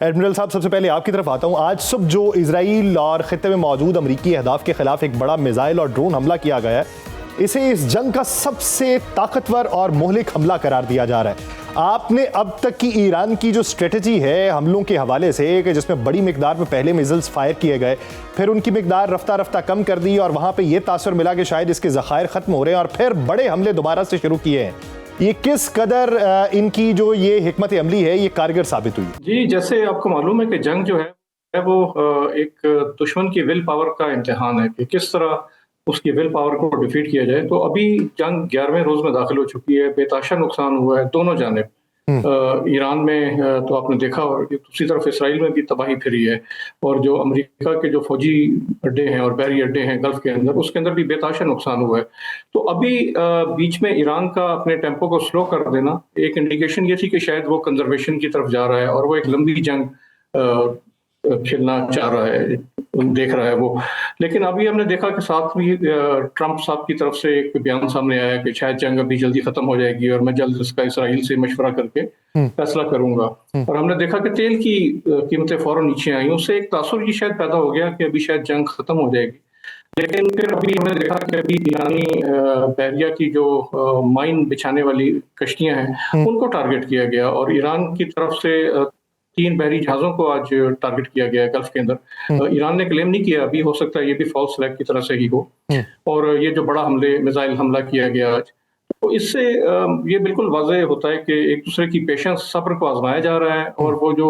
Admiral साहब, सबसे पहले आपकी तरफ आता हूं। आज सुबह जो इजराइल और खित्ते में मौजूद अमरीकी अहदाफ के खिलाफ एक बड़ा मिसाइल और ड्रोन हमला किया गया है, इसे इस जंग का सबसे ताकतवर और मोहलिक हमला करार दिया जा रहा है। आपने अब तक की ईरान की जो स्ट्रेटजी है हमलों के हवाले से, कि जिसमें बड़ी मिकदार में पहले मिसाइल्स फायर किए गए, फिर उनकी मिकदार रफ्ता रफ्ता कम कर दी और वहां पे ये तासुर मिला कि शायद इसके ज़खायर खत्म हो रहे हैं और फिर बड़े हमले दोबारा से शुरू किए हैं, ये किस कदर इनकी जो ये हिकमत अमली है ये कारगर साबित हुई? जी, जैसे आपको मालूम है कि जंग जो है वो एक दुश्मन की विल पावर का इम्तिहान है कि किस तरह उसकी विल पावर को डिफीट किया जाए। तो अभी जंग 11वें रोज में दाखिल हो चुकी है, बेताशा नुकसान हुआ है दोनों जानिब। ईरान में तो आपने देखा, और दूसरी तरफ इसराइल में भी तबाही फिरी है, और जो अमेरिका के जो फौजी अड्डे हैं और बहरी अड्डे हैं गल्फ के अंदर, उसके अंदर भी बेताशा नुकसान हुआ है। तो अभी बीच में ईरान का अपने टेम्पो को स्लो कर देना एक इंडिकेशन ये थी कि शायद वो कंजर्वेशन की तरफ जा रहा है और वो एक लंबी जंग खेलना चाह रहा है, देख रहा है वो। लेकिन अभी हमने देखा कि साथ में ट्रंप साहब की तरफ से एक बयान सामने आया कि शायद जंग अभी जल्दी खत्म हो जाएगी और मैं जल्द इसका इसराइल से मशवरा करके फैसला करूंगा। और हमने देखा कि तेल की कीमतें फौरन नीचे आई, उससे एक तासुर ये शायद पैदा हो गया कि अभी शायद जंग खत्म हो जाएगी। लेकिन फिर अभी हमने देखा कि अभी ईरानी बहरिया की जो माइन बिछाने वाली कश्तियां हैं उनको टारगेट किया गया, और ईरान की तरफ से 3 बहरी जहाजों को आज टारगेट किया गया है गल्फ के अंदर। ईरान ने क्लेम नहीं किया अभी, हो सकता है ये भी फॉल्स फ्लैग की तरह से ही हो। और ये जो बड़ा मिसाइल हमला किया गया आज, तो इससे ये बिल्कुल वाज़ेह होता है कि एक दूसरे की पेशेंस, सब्र को आजमाया जा रहा है, और वो जो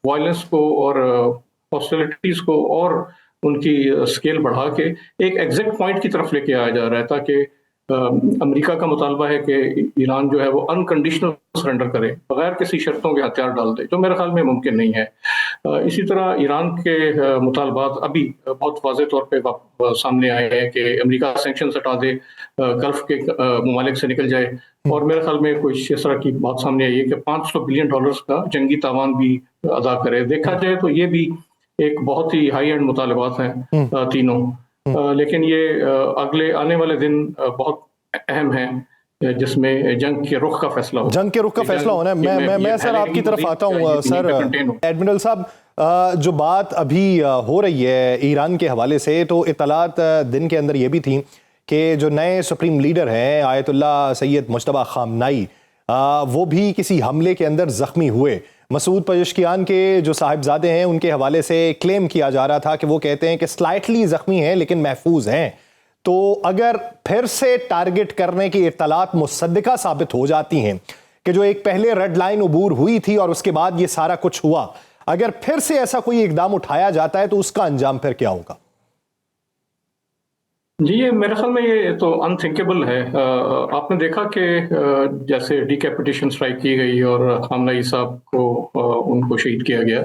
वायलेंस को और हॉस्टिलिटीज को और उनकी स्केल बढ़ा के एक एग्जैक्ट पॉइंट की तरफ लेके आया जा रहा है, ताकि अमेरिका का मुतालबा है कि ईरान जो है वो अनकंडीशनल सरेंडर करे, बगैर किसी शर्तों के हथियार डाल दे, जो मेरे ख्याल में मुमकिन नहीं है। इसी तरह ईरान के मुतालबात अभी बहुत वाज़ेह तौर पे सामने आए हैं कि अमेरिका सैंक्शन हटा दे, गल्फ के ममालिक से निकल जाए, और मेरे ख्याल में कोई इस तरह की बात सामने आई है कि $500 बिलियन का जंगी तावान भी अदा करे। देखा जाए तो ये भी एक बहुत ही हाई एंड मुतालबात हैं तीनों। लेकिन ये अगले आने वाले दिन बहुत अहम है, जिसमें जंग के रुख का फैसला हो। जंग के रुख का फैसला होना है। मैं सर आपकी तरफ आता हूँ। सर एडमिरल साहब, जो बात अभी हो रही है ईरान के हवाले से, तो इत्तलात दिन के अंदर ये भी थी कि जो नए सुप्रीम लीडर हैं आयतुल्ला सैयद मुज्तबा खामनाई, वो भी किसी हमले के अंदर जख्मी हुए। मसूद पज़ेश्कियान के जो साहिबजादे हैं उनके हवाले से क्लेम किया जा रहा था कि वो कहते हैं कि स्लाइटली जख्मी हैं लेकिन महफूज हैं। तो अगर फिर से टारगेट करने की इत्तलात मुसद्दिका साबित हो जाती हैं कि जो एक पहले रेड लाइन अबूर हुई थी और उसके बाद ये सारा कुछ हुआ, अगर फिर से ऐसा कोई इकदाम उठाया जाता है तो उसका अंजाम फिर क्या होगा? जी, ये मेरे ख्याल में ये तो अनथिंकेबल है। आपने देखा कि जैसे डिकैपिटेशन स्ट्राइक की गई और खामनेई साहब को उनको शहीद किया गया,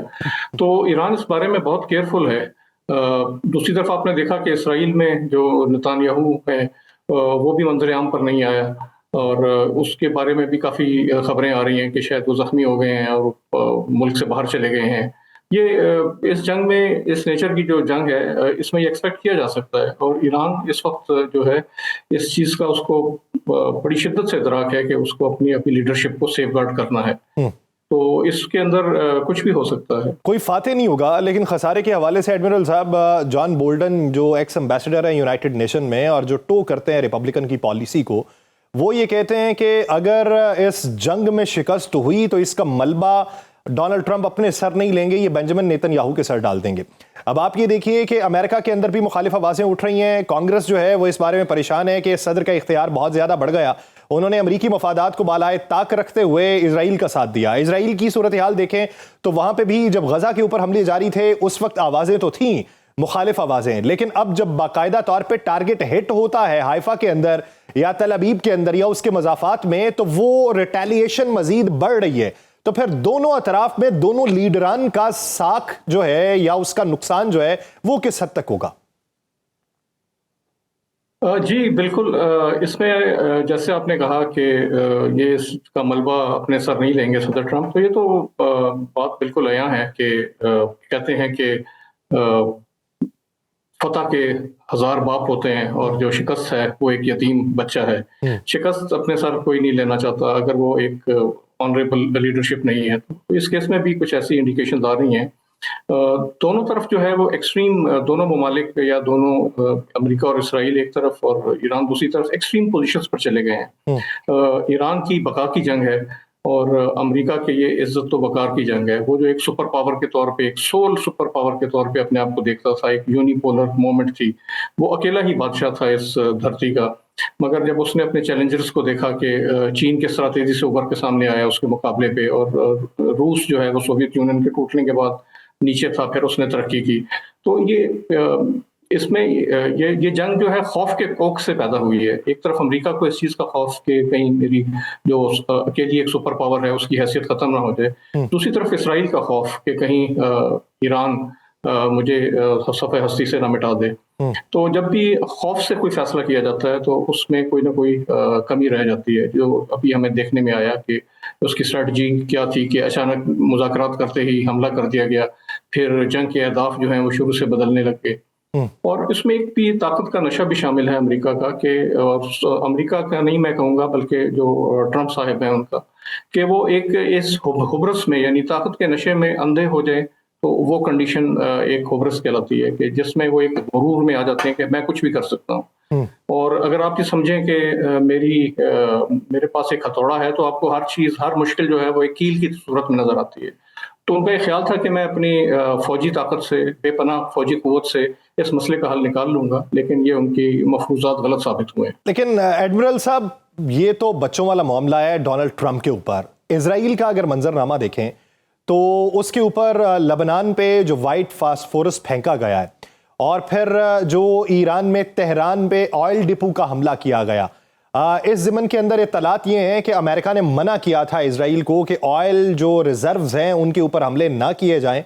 तो ईरान इस बारे में बहुत केयरफुल है। दूसरी तरफ आपने देखा कि इसराइल में जो नेतन्याहू है वो भी मंजर आम पर नहीं आया, और उसके बारे में भी काफ़ी खबरें आ रही हैं कि शायद वो जख्मी हो गए हैं और मुल्क से बाहर चले गए हैं। ये इस जंग में, इस नेचर की जो जंग है, इसमें ये एक्सपेक्ट किया जा सकता है, और ईरान इस वक्त जो है इस चीज़ का उसको बड़ी शिद्दत से इदराक है कि उसको अपनी लीडरशिप को सेफगार्ड करना है। तो इसके अंदर कुछ भी हो सकता है, कोई फाते नहीं होगा। लेकिन खसारे के हवाले से एडमिरल साहब, जॉन बोल्टन जो एक्स एम्बेसडर है यूनाइटेड नेशन में और जो टो करते हैं रिपब्लिकन की पॉलिसी को, वो ये कहते हैं कि अगर इस जंग में शिकस्त हुई तो इसका मलबा डोनाल्ड ट्रंप अपने सर नहीं लेंगे, ये बेंजामिन नेतन्याहू के सर डाल देंगे। अब आप ये देखिए कि अमेरिका के अंदर भी मुखालिफ आवाज़ें उठ रही हैं। कांग्रेस जो है वो इस बारे में परेशान है कि सदर का इख्तियार बहुत ज़्यादा बढ़ गया। उन्होंने अमरीकी मफादात को बालाए ताक रखते हुए इजराइल का साथ दिया। इजराइल की सूरत हाल देखें तो वहाँ पर भी जब गजा के ऊपर हमले जारी थे उस वक्त आवाज़ें तो थीं, मुखालिफ आवाज़ें, लेकिन अब जब बाकायदा तौर पर टारगेट हिट होता है हाइफा के अंदर या तल अबीब के अंदर या उसके मजाफात में, तो वो रिटेलिएशन मजीद बढ़ रही है। तो फिर दोनों अतराफ में दोनों लीडरान का साख जो है या उसका नुकसान जो है वो किस हद तक होगा? जी बिल्कुल। इसमें जैसे आपने कहा कि ये इसका मलबा अपने सर नहीं लेंगे सदर ट्रंप, तो ये तो बात बिल्कुल अयां है कि कहते हैं कि फतह के 1000 बाप होते हैं और जो शिकस्त है वो एक यतीम बच्चा है। शिकस्त अपने सर कोई नहीं लेना चाहता। अगर वो एक ऑनरेबल लीडरशिप नहीं है। तो इस केस में भी कुछ ऐसी इंडिकेशन आ रही हैं। दोनों तरफ जो है वो एक्सट्रीम, दोनों ममालिक या दोनों अमेरिका और इसराइल एक तरफ और ईरान दूसरी तरफ एक्सट्रीम पोजीशंस पर चले गए हैं। ईरान की बका की जंग है और अमेरिका के ये इज्जत तो वकार की जंग है। वो जो एक सुपर पावर के तौर पे, एक सोल सुपर पावर के तौर पे अपने आप को देखता था, एक यूनिपोलर मोमेंट थी, वो अकेला ही बादशाह था इस धरती का। मगर जब उसने अपने चैलेंजर्स को देखा कि चीन किस तरह तेजी से उभर के सामने आया उसके मुकाबले पे, और रूस जो है वो सोवियत यूनियन के टूटने के बाद नीचे था, फिर उसने तरक्की की। तो ये इसमें ये जंग जो है खौफ के कोख से पैदा हुई है। एक तरफ अमेरिका को इस चीज का खौफ कि कहीं मेरी जो अकेली एक सुपर पावर है उसकी हैसियत खत्म ना हो जाए, दूसरी तरफ इसराइल का खौफ कि कहीं ईरान मुझे सफ़े हस्ती से ना मिटा दे। तो जब भी खौफ से कोई फैसला किया जाता है तो उसमें कोई ना कोई कमी रह जाती है, जो अभी हमें देखने में आया कि उसकी स्ट्रेटजी क्या थी कि अचानक मुज़ाकरात करते ही हमला कर दिया गया, फिर जंग के अहदाफ जो हैं वो शुरू से बदलने लग गए। और इसमें एक भी ताकत का नशा भी शामिल है अमेरिका का, कि अमेरिका का नहीं मैं कहूँगा बल्कि जो ट्रंप साहब हैं उनका, कि वो एक इस हुब्रस में यानी ताकत के नशे में अंधे हो जाए, तो वो कंडीशन एक हुब्रस कहलाती है कि जिसमें वो एक गुरूर में आ जाते हैं कि मैं कुछ भी कर सकता हूँ। और अगर आप ये समझें कि मेरे पास एक हथौड़ा है, तो आपको हर चीज़, हर मुश्किल जो है वो एक कील की सूरत में नजर आती है। तो उनका ये ख्याल था कि मैं अपनी फौजी ताकत से, बेपनाह फौजी कुव्वत से इस मसले का हल निकाल लूंगा, लेकिन ये उनकी मफरूजात गलत साबित हुए। लेकिन एडमिरल साहब, ये तो बच्चों वाला मामला है डोनाल्ड ट्रंप के ऊपर। इजराइल का अगर मंजरनामा देखें तो उसके ऊपर लबनान पे जो वाइट फास्फोरस फेंका गया है, और फिर जो ईरान में तेहरान पे ऑयल डिपो का हमला किया गया, इस ज़िमन के अंदर इत्तलात ये हैं कि अमेरिका ने मना किया था इजराइल को कि ऑयल जो रिजर्व्स हैं उनके ऊपर हमले ना किए जाएं,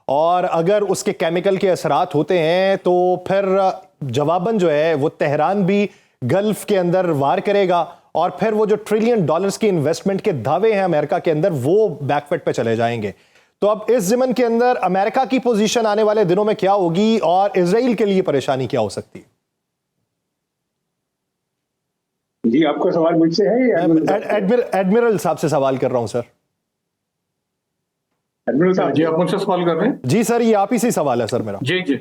और अगर उसके केमिकल के असरात होते हैं तो फिर जवाबन जो है वो तेहरान भी गल्फ के अंदर वार करेगा, और फिर वो जो $1 ट्रिलियन की इन्वेस्टमेंट के दावे हैं अमेरिका के अंदर वो बैकफुट पे चले जाएंगे। तो अब इस ज़िमन के अंदर अमेरिका की पोजीशन आने वाले दिनों में क्या होगी और इजराइल के लिए परेशानी क्या हो सकती है? जी, आपका सवाल मुझसे है? एडमिरल साहब से सवाल कर रहा हूं सर। एडमिरल साहब जी, आप मुझसे सवाल कर रहे हैं? जी सर, ये आप ही से सवाल है सर मेरा। जी जी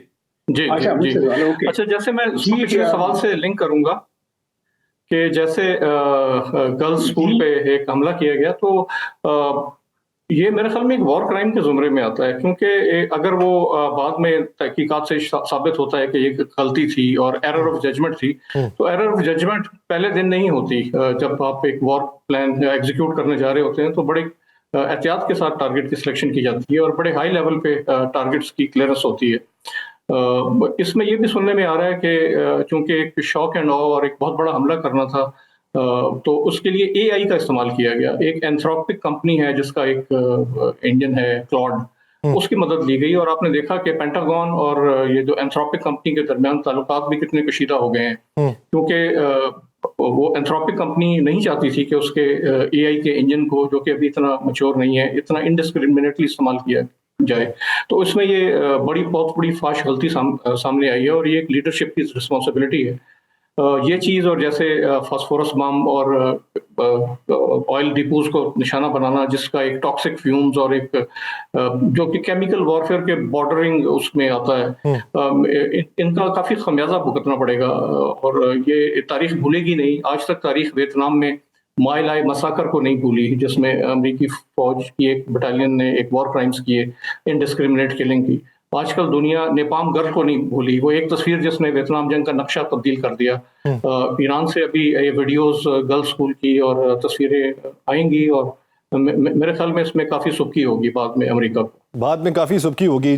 जी अच्छा, जी, जी। अच्छा, जैसे मैं पिछले सवाल से लिंक करूंगा कि जैसे गर्ल्स स्कूल पे एक हमला किया गया, तो ये मेरे ख्याल में एक वॉर क्राइम के जुमरे में आता है, क्योंकि अगर वो बाद में तहकीकात से साबित होता है कि ये गलती थी और एरर ऑफ जजमेंट थी, तो एरर ऑफ जजमेंट पहले दिन नहीं होती। जब आप एक वॉर प्लान एग्जीक्यूट करने जा रहे होते हैं तो बड़े एहतियात के साथ टारगेट की सिलेक्शन की जाती है और बड़े हाई लेवल पे टारगेट्स की क्लियरेंस होती है। इसमें ये भी सुनने में आ रहा है कि चूंकि एक शॉक एंड ऑ और एक बहुत बड़ा हमला करना था, तो उसके लिए AI का इस्तेमाल किया गया। एक एंथ्रोपिक कंपनी है जिसका एक इंजन है क्लॉड, उसकी मदद ली गई, और आपने देखा कि पेंटागन और ये जो एंथ्रोपिक कंपनी के दरमियान ताल्लुकात भी कितने कशीदा हो गए हैं, क्योंकि वो एंथ्रोपिक कंपनी नहीं चाहती थी कि उसके AI के इंजन को, जो कि अभी इतना मैच्योर नहीं है, इतना इनडिस्क्रिमिनेटली इस्तेमाल किया जाए। तो इसमें ये बहुत बड़ी फाश गलती सामने आई है, और ये एक लीडरशिप की रिस्पॉन्सिबिलिटी है। ये चीज़, और जैसे फास्फोरस बम और ऑयल डिपोज को निशाना बनाना, जिसका एक टॉक्सिक फ्यूम्स और एक जो कि केमिकल वॉरफेयर के बॉर्डरिंग उसमें आता है, इनका काफ़ी खमियाजा भुगतना पड़ेगा, और ये तारीख भूलेगी नहीं। आज तक तारीख वियतनाम में माई लाई मसाकर को नहीं भूली, जिसमें अमेरिकी फौज की एक बटालियन ने एक वॉर क्राइम्स किए, इनडिस्क्रिमिनेट किलिंग की। आजकल दुनिया नेपाम गर्ल को नहीं भूली, वो एक तस्वीर जिसने वियतनाम जंग का नक्शा तब्दील कर दिया। ईरान से अभी ये वीडियोस गर्ल स्कूल की और तस्वीरें आएंगी, और मेरे ख्याल में इसमें काफ़ी सुबकी होगी बाद में अमेरिका को। बाद में काफ़ी सुबकी होगी।